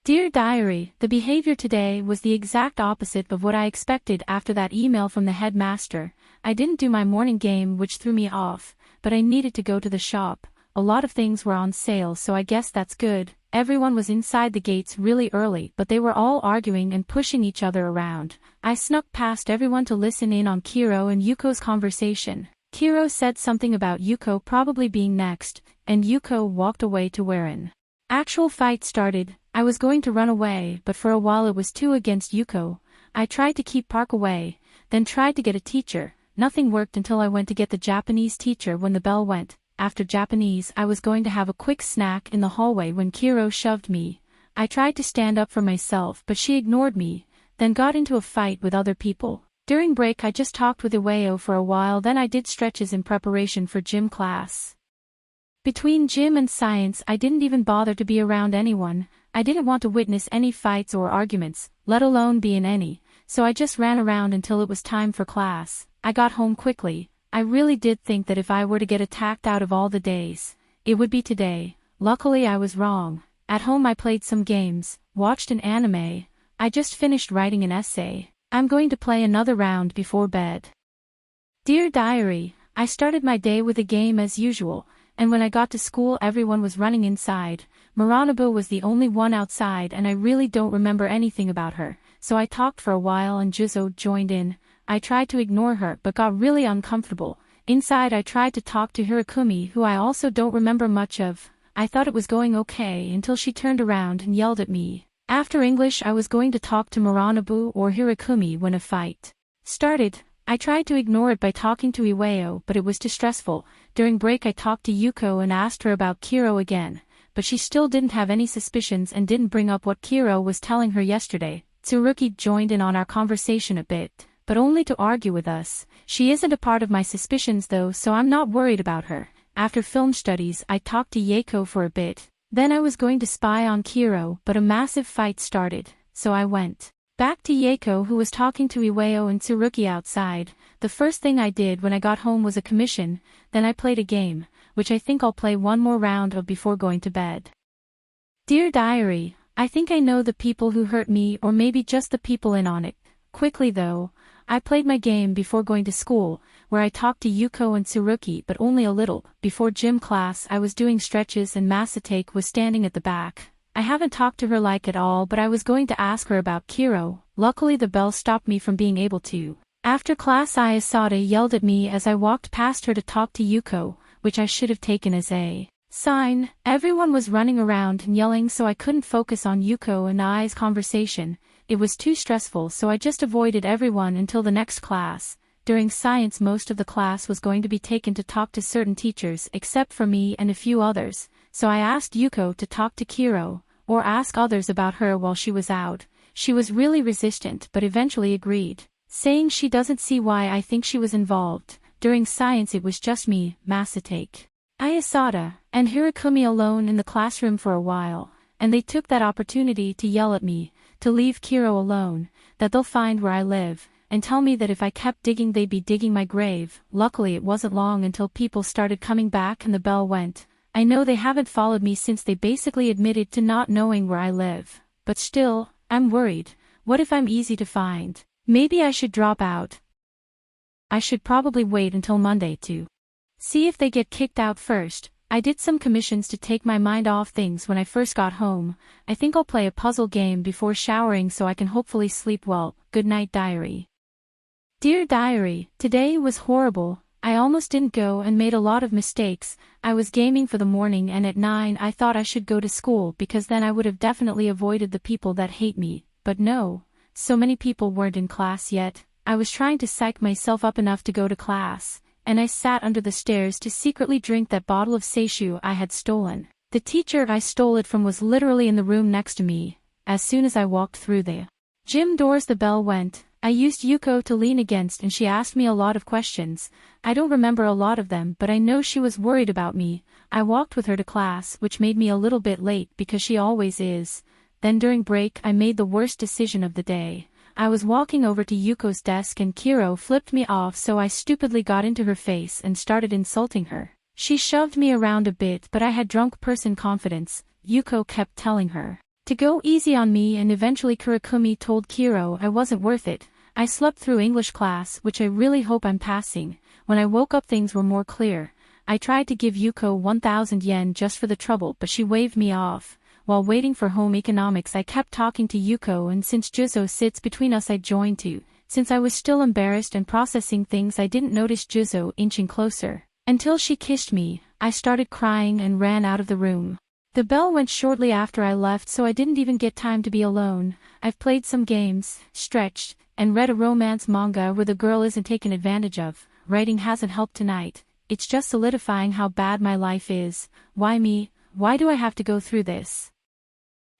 Dear Diary, the behavior today was the exact opposite of what I expected after that email from the headmaster. I didn't do my morning game, which threw me off, but I needed to go to the shop. A lot of things were on sale, so I guess that's good. Everyone was inside the gates really early, but they were all arguing and pushing each other around. I snuck past everyone to listen in on Kiro and Yuko's conversation. Kiro said something about Yuko probably being next, and Yuko walked away to where an actual fight started. I was going to run away, but for a while it was 2 against Yuko. I tried to keep Park away, then tried to get a teacher. Nothing worked until I went to get the Japanese teacher when the bell went. After Japanese, I was going to have a quick snack in the hallway when Kiro shoved me. I tried to stand up for myself, but she ignored me, then got into a fight with other people. During break I just talked with Iwao for a while, then I did stretches in preparation for gym class. Between gym and science I didn't even bother to be around anyone. I didn't want to witness any fights or arguments, let alone be in any, so I just ran around until it was time for class. I got home quickly. I really did think that if I were to get attacked out of all the days, it would be today. Luckily I was wrong. At home I played some games, watched an anime. I just finished writing an essay. I'm going to play another round before bed. Dear Diary, I started my day with a game as usual, and when I got to school everyone was running inside. Moranobu was the only one outside and I really don't remember anything about her, so I talked for a while and Juzo joined in. I tried to ignore her but got really uncomfortable. Inside I tried to talk to Hirakumi, who I also don't remember much of. I thought it was going okay until she turned around and yelled at me. After English I was going to talk to Moranobu or Hirakumi when a fight started. I tried to ignore it by talking to Iwao, but it was too stressful. During break I talked to Yuko and asked her about Kiro again, but she still didn't have any suspicions and didn't bring up what Kiro was telling her yesterday. Tsuruki joined in on our conversation a bit, but only to argue with us. She isn't a part of my suspicions though, so I'm not worried about her. After film studies I talked to Yeiko for a bit. Then I was going to spy on Kiro, but a massive fight started, so I went back to Yeiko, who was talking to Iwao and Tsuruki outside. The first thing I did when I got home was a commission, then I played a game, which I think I'll play one more round of before going to bed. Dear Diary, I think I know the people who hurt me, or maybe just the people in on it. Quickly though, I played my game before going to school, where I talked to Yuko and Tsuruki but only a little. Before gym class I was doing stretches and Masatake was standing at the back. I haven't talked to her like at all, but I was going to ask her about Kiro. Luckily the bell stopped me from being able to. After class Ayasada yelled at me as I walked past her to talk to Yuko, which I should have taken as a sign. Everyone was running around and yelling, so I couldn't focus on Yuko and Ai's conversation. It was too stressful, so I just avoided everyone until the next class. During science most of the class was going to be taken to talk to certain teachers except for me and a few others, so I asked Yuko to talk to Kiro, or ask others about her while she was out. She was really resistant but eventually agreed, saying she doesn't see why I think she was involved. During science it was just me, Masatake, Ayasada, and Hirakumi alone in the classroom for a while, and they took that opportunity to yell at me, to leave Kiro alone, that they'll find where I live, and tell me that if I kept digging they'd be digging my grave. Luckily it wasn't long until people started coming back and the bell went. I know they haven't followed me since they basically admitted to not knowing where I live, but still, I'm worried. What if I'm easy to find? Maybe I should drop out. I should probably wait until Monday to see if they get kicked out first. I did some commissions to take my mind off things when I first got home. I think I'll play a puzzle game before showering so I can hopefully sleep well. Good night, Diary. Dear Diary, today was horrible. I almost didn't go and made a lot of mistakes. I was gaming for the morning and at 9 I thought I should go to school because then I would have definitely avoided the people that hate me. But no, so many people weren't in class yet. I was trying to psych myself up enough to go to class, and I sat under the stairs to secretly drink that bottle of seishu I had stolen. The teacher I stole it from was literally in the room next to me. As soon as I walked through the gym doors the bell went. I used Yuko to lean against and she asked me a lot of questions. I don't remember a lot of them, but I know she was worried about me. I walked with her to class, which made me a little bit late because she always is. Then during break I made the worst decision of the day. I was walking over to Yuko's desk and Kiro flipped me off, so I stupidly got into her face and started insulting her. She shoved me around a bit, but I had drunk person confidence. Yuko kept telling her To go easy on me, and eventually Kurakumi told Kiro I wasn't worth it. I slept through English class, which I really hope I'm passing. When I woke up things were more clear. I tried to give Yuko 1,000 yen just for the trouble, but she waved me off. While waiting for home economics I kept talking to Yuko, and since Juzo sits between us I joined too. Since I was still embarrassed and processing things I didn't notice Juzo inching closer. Until she kissed me, I started crying and ran out of the room. The bell went shortly after I left, so I didn't even get time to be alone. I've played some games, stretched, and read a romance manga where the girl isn't taken advantage of. Writing hasn't helped tonight. It's just solidifying how bad my life is. Why me? Why do I have to go through this?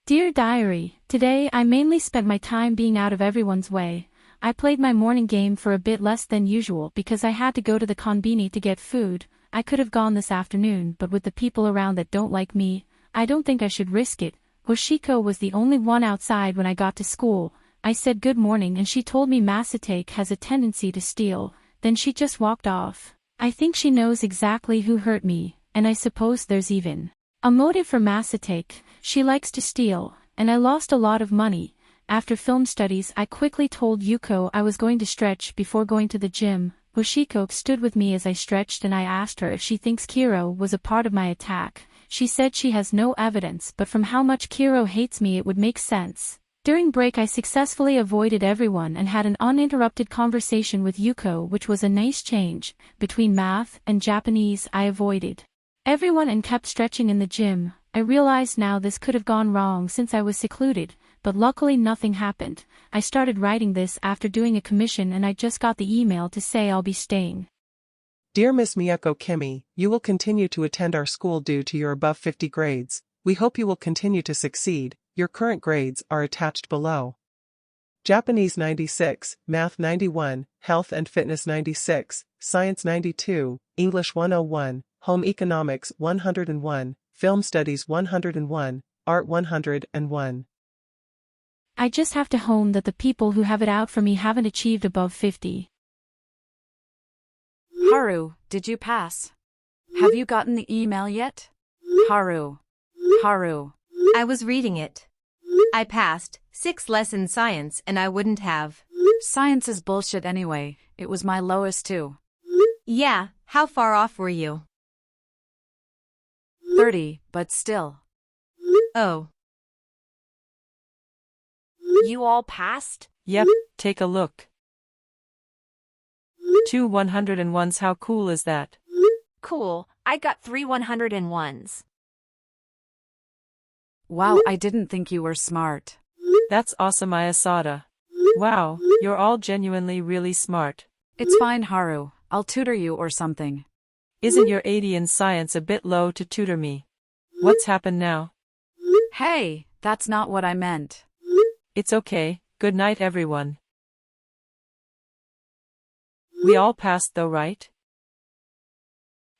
Dear Diary, today I mainly spent my time being out of everyone's way. I played my morning game for a bit less than usual because I had to go to the konbini to get food. I could have gone this afternoon, but with the people around that don't like me, I don't think I should risk it. Hoshiko was the only one outside when I got to school. I said good morning and she told me Masatake has a tendency to steal, then she just walked off. I think she knows exactly who hurt me, and I suppose there's even a motive for Masatake. She likes to steal, and I lost a lot of money. After film studies I quickly told Yuko I was going to stretch before going to the gym. Hoshiko stood with me as I stretched and I asked her if she thinks Kiro was a part of my attack. She said she has no evidence, but from how much Kiro hates me it would make sense. During break I successfully avoided everyone and had an uninterrupted conversation with Yuko, which was a nice change. Between math and Japanese I avoided everyone and kept stretching in the gym. I realized now this could have gone wrong since I was secluded, but luckily nothing happened. I started writing this after doing a commission and I just got the email to say I'll be staying. Dear Miss Miyako Kimi, you will continue to attend our school due to your above 50 grades. We hope you will continue to succeed. Your current grades are attached below. Japanese 96, Math 91, Health and Fitness 96, Science 92, English 101, Home Economics 101, Film Studies 101, Art 101. I just have to hone that the people who have it out for me haven't achieved above 50. Haru, did you pass? Have you gotten the email yet? Haru. I was reading it. I passed 6 lessons science and I wouldn't have. Science is bullshit anyway. It was my lowest too. Yeah, how far off were you? 30, but still. Oh. You all passed? Yep, take a look. 2 101s, how cool is that? Cool, I got 3 101s. Wow, I didn't think you were smart. That's awesome, Ayasada. Wow, you're all genuinely really smart. It's fine, Haru. I'll tutor you or something. Isn't your 80 in science a bit low to tutor me? What's happened now? Hey, that's not what I meant. It's okay. Good night, everyone. We all passed though, right?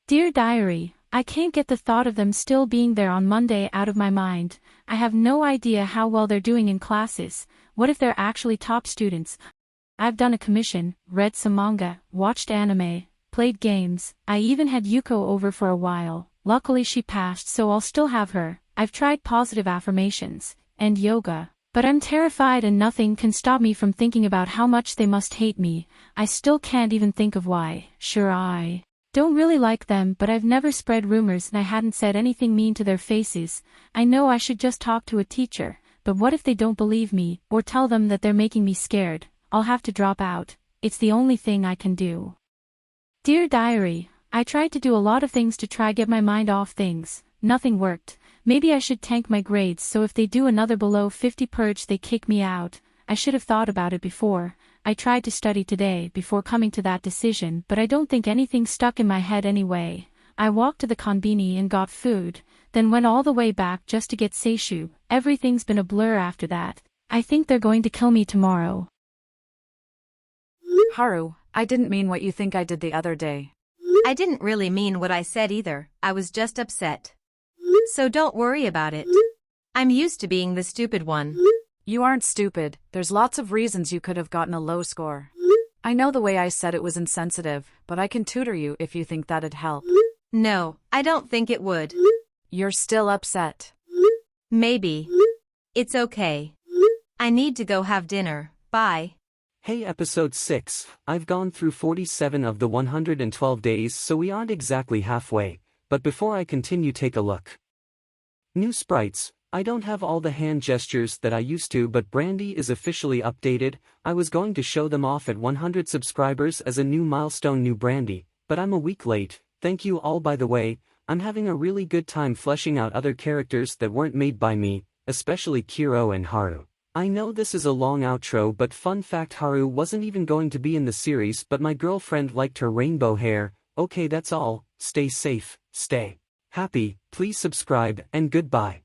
Dear Diary, I can't get the thought of them still being there on Monday out of my mind. I have no idea how well they're doing in classes. What if they're actually top students? I've done a commission, read some manga, watched anime, played games. I even had Yuko over for a while. Luckily she passed, so I'll still have her. I've tried positive affirmations and yoga, but I'm terrified and nothing can stop me from thinking about how much they must hate me. I still can't even think of why. Sure, I don't really like them, but I've never spread rumors and I hadn't said anything mean to their faces. I know I should just talk to a teacher, but what if they don't believe me, or tell them that they're making me scared? I'll have to drop out. It's the only thing I can do. Dear Diary, I tried to do a lot of things to try get my mind off things. Nothing worked. Maybe I should tank my grades so if they do another below 50 purge they kick me out. I should have thought about it before. I tried to study today before coming to that decision, but I don't think anything stuck in my head anyway. I walked to the konbini and got food, then went all the way back just to get seishu. Everything's been a blur after that. I think they're going to kill me tomorrow. Haru, I didn't mean what you think I did the other day. I didn't really mean what I said either. I was just upset. So don't worry about it. I'm used to being the stupid one. You aren't stupid. There's lots of reasons you could have gotten a low score. I know the way I said it was insensitive, but I can tutor you if you think that'd help. No, I don't think it would. You're still upset. Maybe. It's okay. I need to go have dinner, bye. Hey, episode 6, I've gone through 47 of the 112 days, so we aren't exactly halfway, but before I continue, take a look. New sprites. I don't have all the hand gestures that I used to, but Brandy is officially updated. I was going to show them off at 100 subscribers as a new milestone, new Brandy, but I'm a week late. Thank you all. By the way, I'm having a really good time fleshing out other characters that weren't made by me, especially Kiro and Haru. I know this is a long outro, but fun fact, Haru wasn't even going to be in the series, but my girlfriend liked her rainbow hair. Okay, that's all. Stay safe, stay happy, please subscribe, and goodbye.